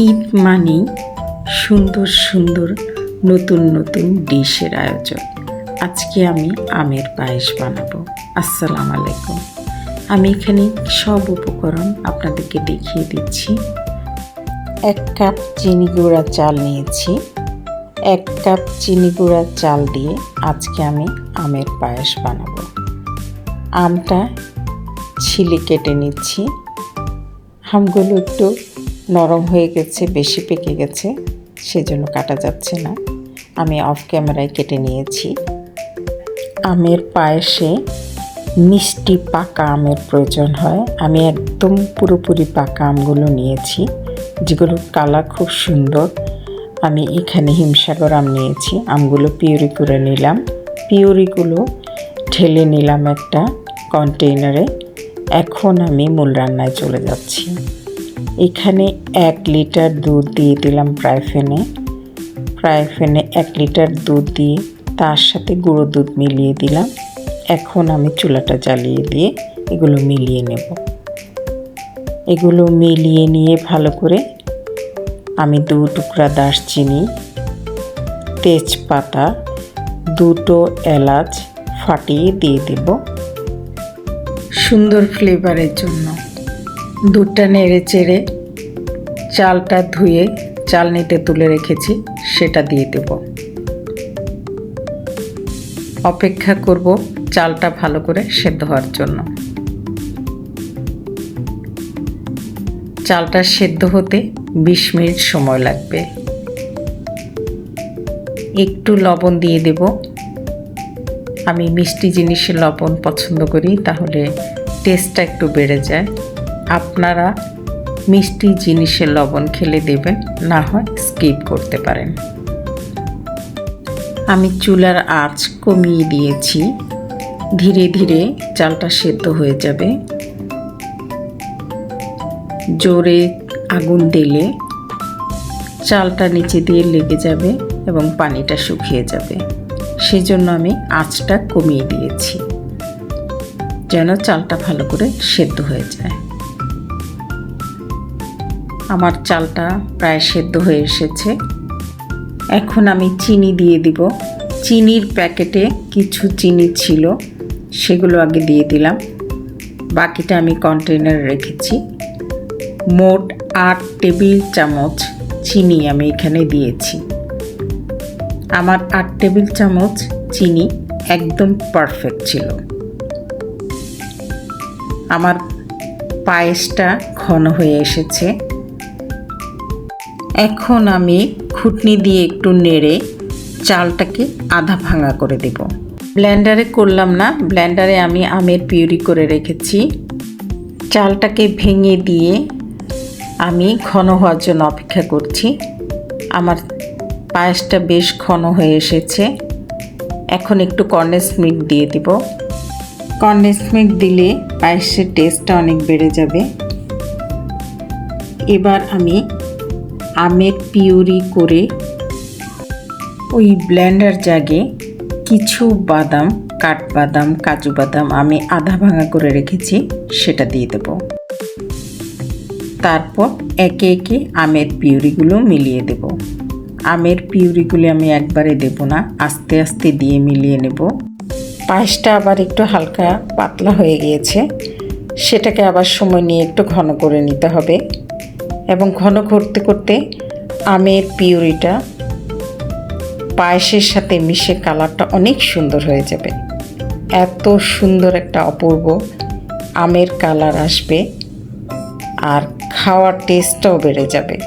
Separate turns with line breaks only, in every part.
ঈদ মানেই সুন্দর সুন্দর নতুন নতুন ডিশের আয়োজন। আজকে আমি আমের পায়েস বানাবো। আসসালামু আলাইকুম। আমি এখানে সব উপকরণ আপনাদেরকে দেখিয়ে দিচ্ছি। 1 কাপ চিনি গুঁড়া চাল নিয়েছি। 1 কাপ চিনি গুঁড়া চাল দিয়ে আজকে আমি আমের পায়েস বানাবো। আমটা ছিলে কেটে নিচ্ছি। আমগুলো একটু নরম হয়ে গেছে, বেশি পেকে গেছে, সেজন্য কাটা যাচ্ছে না। আমি অফ ক্যামেরায় কেটে নিয়েছি। আমের পায়েসে মিষ্টি পাকা আমের প্রয়োজন হয়। আমি একদম পুরোপুরি পাকা আমগুলো নিয়েছি, যেগুলোর কালার খুব সুন্দর। আমি এখানে হিমসাগর আম নিয়েছি। আমগুলো পিউরি করে নিলাম। পিউরিগুলো ঢেলে নিলাম একটা কন্টেইনারে। এখন আমি মূল রান্নায় চলে যাচ্ছি। এখানে 1 লিটার দুধ দিয়ে দিলাম ফ্রাই প্যানে 1 লিটার দুধ দিয়ে তার সাথে গুঁড়ো দুধ মিলিয়ে দিলাম। এখন আমি চুলাটা জ্বালিয়ে দিয়ে এগুলো মিলিয়ে নেব। এগুলো মিলিয়ে নিয়ে ভালো করে আমি 2 টুকরা দারচিনি, তেজপাতা, 2টো এলাচ ফাটিয়ে দিয়ে দেব সুন্দর ফ্লেভারের জন্য। দুধটা নেড়ে চেড়ে চালটা ধুয়ে চালনিতে তুলে রেখেছি, সেটা দিয়ে দেব। অপেক্ষা করব চালটা ভালো করে সেদ্ধ হওয়ার জন্য। চালটা সেদ্ধ হতে 20 মিনিট সময় লাগবে। একটু লবণ দিয়ে দেব। আমি মিষ্টি জিনিসে লবণ পছন্দ করি, তাহলে টেস্টটা একটু বেড়ে যায়। আপনারা মিষ্টি জিনিসে লবণ খেলে দেবেন, না হয় স্কিপ করতে পারেন। আমি চুলার আঁচ কমিয়ে দিয়েছি। ধীরে ধীরে চালটা সেদ্ধ হয়ে যাবে। জোরে আগুন দিলে চালটা নিচে দিয়ে লেগে যাবে এবং পানিটা শুকিয়ে যাবে। সেজন্য আমি আঁচটা কমিয়ে দিয়েছি, যেন চালটা ভালো করে সেদ্ধ হয়ে যায়। আমার চালটা প্রায় সেদ্ধ হয়ে এসেছে। এখন আমি চিনি দিয়ে দিব। চিনির প্যাকেটে কিছু চিনি ছিল, সেগুলো আগে দিয়ে দিলাম। বাকিটা আমি কন্টেইনারে রেখেছি। মোট 8 টেবিল চামচ চিনি আমি এখানে দিয়েছি। আমার 8 টেবিল চামচ চিনি একদম পারফেক্ট ছিল। আমার পায়েসটা ঘন হয়ে এসেছে। এখন আমি খুঁটনি দিয়ে একটু নেড়ে চালটাকে আধা ভাঙা করে দেব। ব্লেন্ডারে করলাম না, ব্লেন্ডারে আমি আমের পিউরি করে রেখেছি। চালটাকে ভেঙে দিয়ে আমি ঘন হওয়ার জন্য অপেক্ষা করছি। আমার পায়েসটা বেশ ঘন হয়ে এসেছে। এখন একটু কনডেন্স মিল্ক দিয়ে দিব। কনডেন্স মিল্ক দিলে পায়েসের টেস্টটা অনেক বেড়ে যাবে। এবার আমি আমের পিউরি করে ওই ব্লেন্ডার জাগে কিছু বাদাম, কাঠবাদাম, কাজু বাদাম আমি আধা ভাঙা করে রেখেছি, সেটা দিয়ে দেব। তারপর একে একে আমের পিউরিগুলো মিলিয়ে দেব। আমের পিউরিগুলো আমি একবারে দেব না, আস্তে আস্তে দিয়ে মিলিয়ে নেব। পায়েসটা আবার একটু হালকা পাতলা হয়ে গিয়েছে, সেটাকে আবার সময় নিয়ে একটু ঘন করে নিতে হবে। এবং ঘন করতে করতে আমের পিউরিটা পায়েসের সাথে মিশে কালারটা অনেক সুন্দর হয়ে যাবে। এত সুন্দর একটা অপূর্ব আমের কালার আসবে, আর খাওয়ার টেস্টটাও বেড়ে যাবে।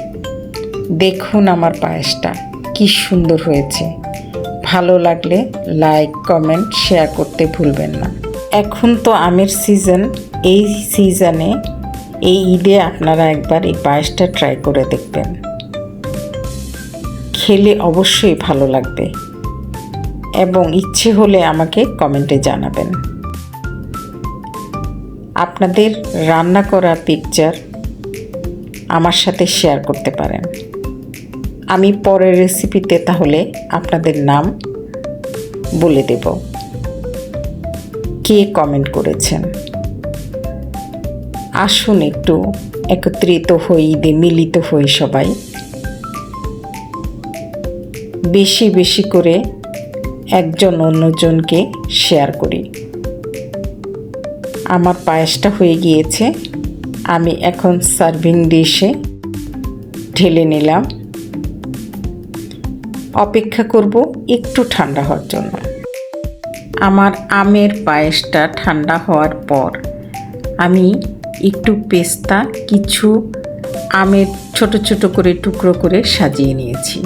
দেখুন আমার পায়েসটা কি সুন্দর হয়েছে। ভালো লাগলে লাইক, কমেন্ট, শেয়ার করতে ভুলবেন না। এখন তো আমের সিজন। এই সিজনে, এই ঈদে আপনারা একবার এই পায়েসটা ট্রাই করে দেখবেন। খেলে অবশ্যই ভালো লাগবে এবং ইচ্ছে হলে আমাকে কমেন্টে জানাবেন। আপনাদের রান্না করা পিকচার আমার সাথে শেয়ার করতে পারেন। আমি পরের রেসিপিতে তাহলে আপনাদের নাম বলে দেব, কে কমেন্ট করেছেন। আসুন একটু একত্রিত হই, ঈদে মিলিত হই সবাই, বেশি বেশি করে একজন অন্যজনকে শেয়ার করি। আমার পায়েসটা হয়ে গিয়েছে, আমি এখন সার্ভিং ডিশে ঢেলে নিলাম। অপেক্ষা করব একটু ঠান্ডা হওয়ার জন্য। আমার আমের পায়েসটা ঠান্ডা হওয়ার পর আমি একটু পেস্তা, কিছু আমের ছোট ছোট করে টুকরো করে সাজিয়ে নিয়েছি।